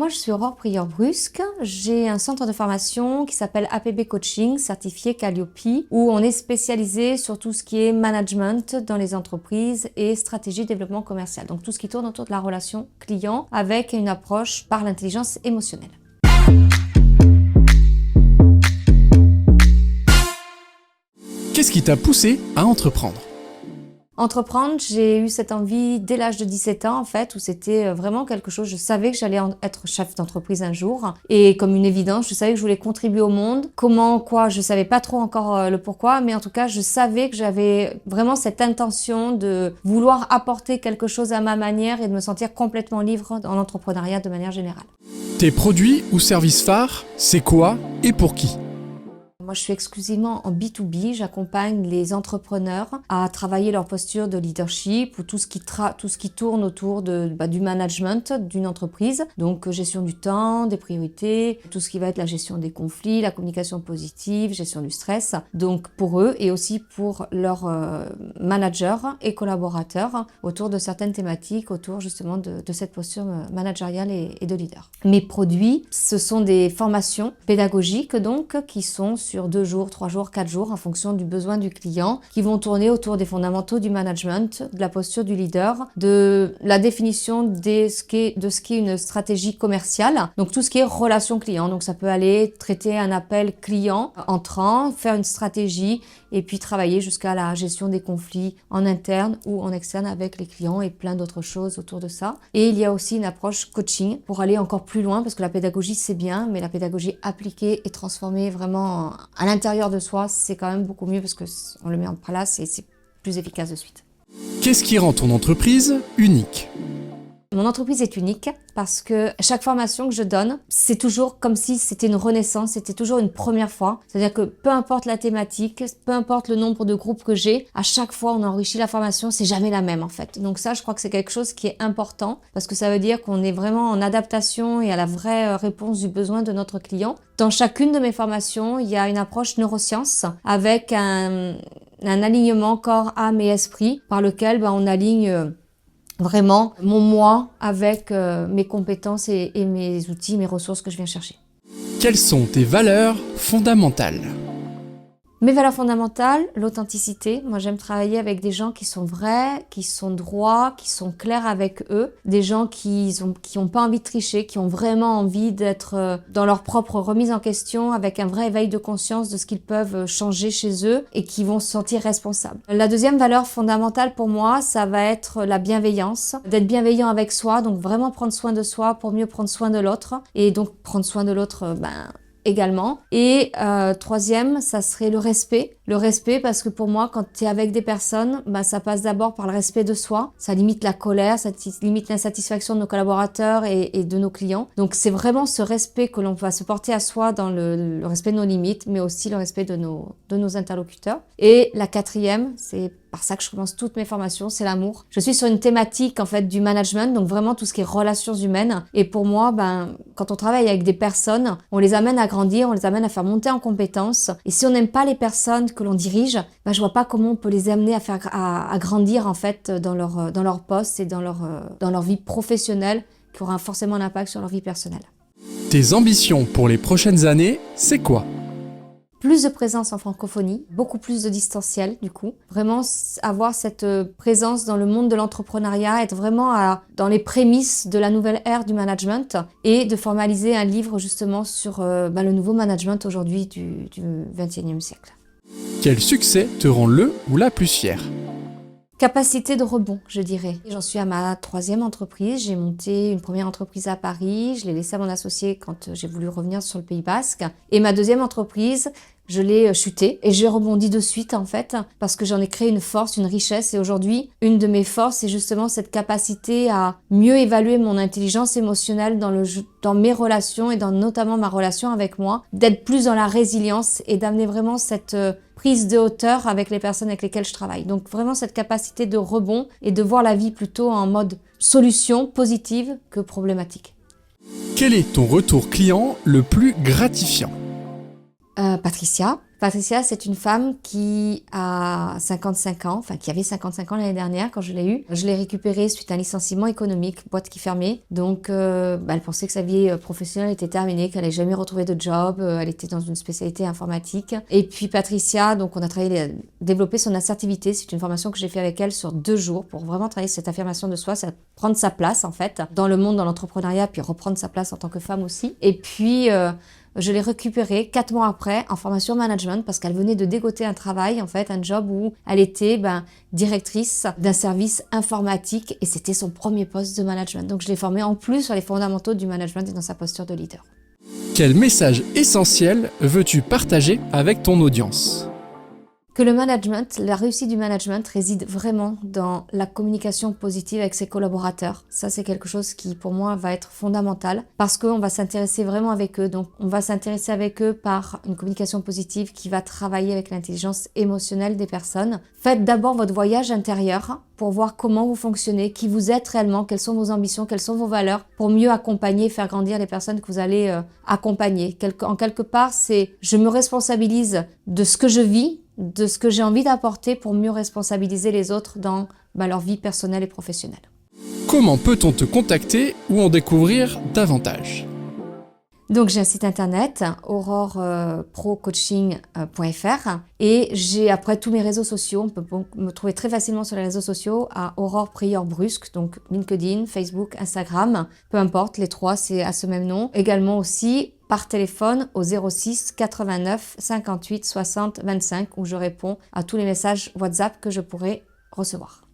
Moi, je suis Aurore Prieur-Brusque. J'ai un centre de formation qui s'appelle APB Coaching, certifié Calliope, où on est spécialisé sur tout ce qui est management dans les entreprises et stratégie de développement commercial. Donc tout ce qui tourne autour de la relation client avec une approche par l'intelligence émotionnelle. Qu'est-ce qui t'a poussé à entreprendre ? Entreprendre, j'ai eu cette envie dès l'âge de 17 ans en fait, où c'était vraiment quelque chose, je savais que j'allais être chef d'entreprise un jour, et comme une évidence, je savais que je voulais contribuer au monde. Comment, quoi, je savais pas trop encore le pourquoi, mais en tout cas, je savais que j'avais vraiment cette intention de vouloir apporter quelque chose à ma manière et de me sentir complètement libre dans l'entrepreneuriat de manière générale. Tes produits ou services phares, c'est quoi et pour qui ? Moi, je suis exclusivement en B2B. J'accompagne les entrepreneurs à travailler leur posture de leadership ou tout ce qui tourne autour du management d'une entreprise. Donc, gestion du temps, des priorités, tout ce qui va être la gestion des conflits, la communication positive, gestion du stress. Donc, pour eux et aussi pour leurs managers et collaborateurs autour de certaines thématiques, autour justement de cette posture managériale et de leader. Mes produits, ce sont des formations pédagogiques donc qui sont sur 2 jours, 3 jours, 4 jours en fonction du besoin du client, qui vont tourner autour des fondamentaux du management, de la posture du leader, de la définition de ce qu'est une stratégie commerciale, donc tout ce qui est relation client. Donc ça peut aller traiter un appel client entrant, faire une stratégie et puis travailler jusqu'à la gestion des conflits en interne ou en externe avec les clients et plein d'autres choses autour de ça. Et il y a aussi une approche coaching pour aller encore plus loin, parce que la pédagogie c'est bien, mais la pédagogie appliquée et transformée vraiment à l'intérieur de soi, c'est quand même beaucoup mieux parce qu'on le met en place et c'est plus efficace de suite. Qu'est-ce qui rend ton entreprise unique ? Mon entreprise est unique parce que chaque formation que je donne, c'est toujours comme si c'était une renaissance, c'était toujours une première fois. C'est-à-dire que peu importe la thématique, peu importe le nombre de groupes que j'ai, à chaque fois on enrichit la formation, c'est jamais la même en fait. Donc ça, je crois que c'est quelque chose qui est important parce que ça veut dire qu'on est vraiment en adaptation et à la vraie réponse du besoin de notre client. Dans chacune de mes formations, il y a une approche neurosciences avec un alignement corps, âme et esprit par lequel on aligne vraiment mon moi avec mes compétences et mes outils, mes ressources que je viens chercher. Quelles sont tes valeurs fondamentales ? Mes valeurs fondamentales, l'authenticité. Moi, j'aime travailler avec des gens qui sont vrais, qui sont droits, qui sont clairs avec eux. Des gens qui ont pas envie de tricher, qui ont vraiment envie d'être dans leur propre remise en question, avec un vrai éveil de conscience de ce qu'ils peuvent changer chez eux et qui vont se sentir responsables. La deuxième valeur fondamentale pour moi, ça va être la bienveillance. D'être bienveillant avec soi, donc vraiment prendre soin de soi pour mieux prendre soin de l'autre. Et donc prendre soin de l'autre, également. Et troisième, ça serait le respect. Le respect parce que pour moi, quand tu es avec des personnes, ça passe d'abord par le respect de soi. Ça limite la colère, ça limite l'insatisfaction de nos collaborateurs et de nos clients. Donc c'est vraiment ce respect que l'on va se porter à soi dans le respect de nos limites, mais aussi le respect de nos interlocuteurs. Et la quatrième, c'est par ça que je commence toutes mes formations, c'est l'amour. Je suis sur une thématique en fait du management, donc vraiment tout ce qui est relations humaines. Et pour moi, quand on travaille avec des personnes, on les amène à grandir, on les amène à faire monter en compétences. Et si on n'aime pas les personnes que l'on dirige, je vois pas comment on peut les amener à grandir en fait dans leur poste et dans leur vie professionnelle, qui aura forcément un impact sur leur vie personnelle. Tes ambitions pour les prochaines années, c'est quoi ? Plus de présence en francophonie, beaucoup plus de distanciel du coup. Vraiment avoir cette présence dans le monde de l'entrepreneuriat, être vraiment dans les prémices de la nouvelle ère du management et de formaliser un livre justement sur le nouveau management aujourd'hui du XXIe siècle. Quel succès te rend le ou la plus fière ? Capacité de rebond, je dirais. J'en suis à ma 3e entreprise. J'ai monté une première entreprise à Paris. Je l'ai laissée à mon associé quand j'ai voulu revenir sur le Pays Basque. Et ma 2e entreprise, je l'ai chutée et j'ai rebondi de suite en fait parce que j'en ai créé une force, une richesse. Et aujourd'hui, une de mes forces, c'est justement cette capacité à mieux évaluer mon intelligence émotionnelle dans mes relations et dans notamment ma relation avec moi, d'être plus dans la résilience et d'amener vraiment cette prise de hauteur avec les personnes avec lesquelles je travaille. Donc vraiment cette capacité de rebond et de voir la vie plutôt en mode solution positive que problématique. Quel est ton retour client le plus gratifiant ? Patricia, Patricia, c'est une femme qui a 55 ans, enfin qui avait 55 ans l'année dernière quand je l'ai eue. Je l'ai récupérée suite à un licenciement économique, boîte qui fermait. Donc, elle pensait que sa vie professionnelle était terminée, qu'elle n'allait jamais retrouver de job. Elle était dans une spécialité informatique. Et puis Patricia, donc on a travaillé à développer son assertivité. C'est une formation que j'ai fait avec elle sur 2 jours pour vraiment travailler cette affirmation de soi, c'est prendre sa place en fait dans le monde, dans l'entrepreneuriat, puis reprendre sa place en tant que femme aussi. Et puis je l'ai récupérée 4 mois après en formation management parce qu'elle venait de dégoter un travail, en fait, un job où elle était directrice d'un service informatique et c'était son premier poste de management. Donc je l'ai formée en plus sur les fondamentaux du management et dans sa posture de leader. Quel message essentiel veux-tu partager avec ton audience ? Que le management, la réussite du management réside vraiment dans la communication positive avec ses collaborateurs. Ça, c'est quelque chose qui, pour moi, va être fondamental parce qu'on va s'intéresser vraiment avec eux. Donc, on va s'intéresser avec eux par une communication positive qui va travailler avec l'intelligence émotionnelle des personnes. Faites d'abord votre voyage intérieur pour voir comment vous fonctionnez, qui vous êtes réellement, quelles sont vos ambitions, quelles sont vos valeurs, pour mieux accompagner et faire grandir les personnes que vous allez accompagner. En quelque part, c'est je me responsabilise de ce que je vis, de ce que j'ai envie d'apporter pour mieux responsabiliser les autres dans leur vie personnelle et professionnelle. Comment peut-on te contacter ou en découvrir davantage ? Donc j'ai un site internet, auroreprocoaching.fr et j'ai après tous mes réseaux sociaux, on peut me trouver très facilement sur les réseaux sociaux à Aurore Prieur-Brusque, donc LinkedIn, Facebook, Instagram, peu importe, les 3 c'est à ce même nom. Également aussi par téléphone au 06 89 58 60 25 où je réponds à tous les messages WhatsApp que je pourrais recevoir.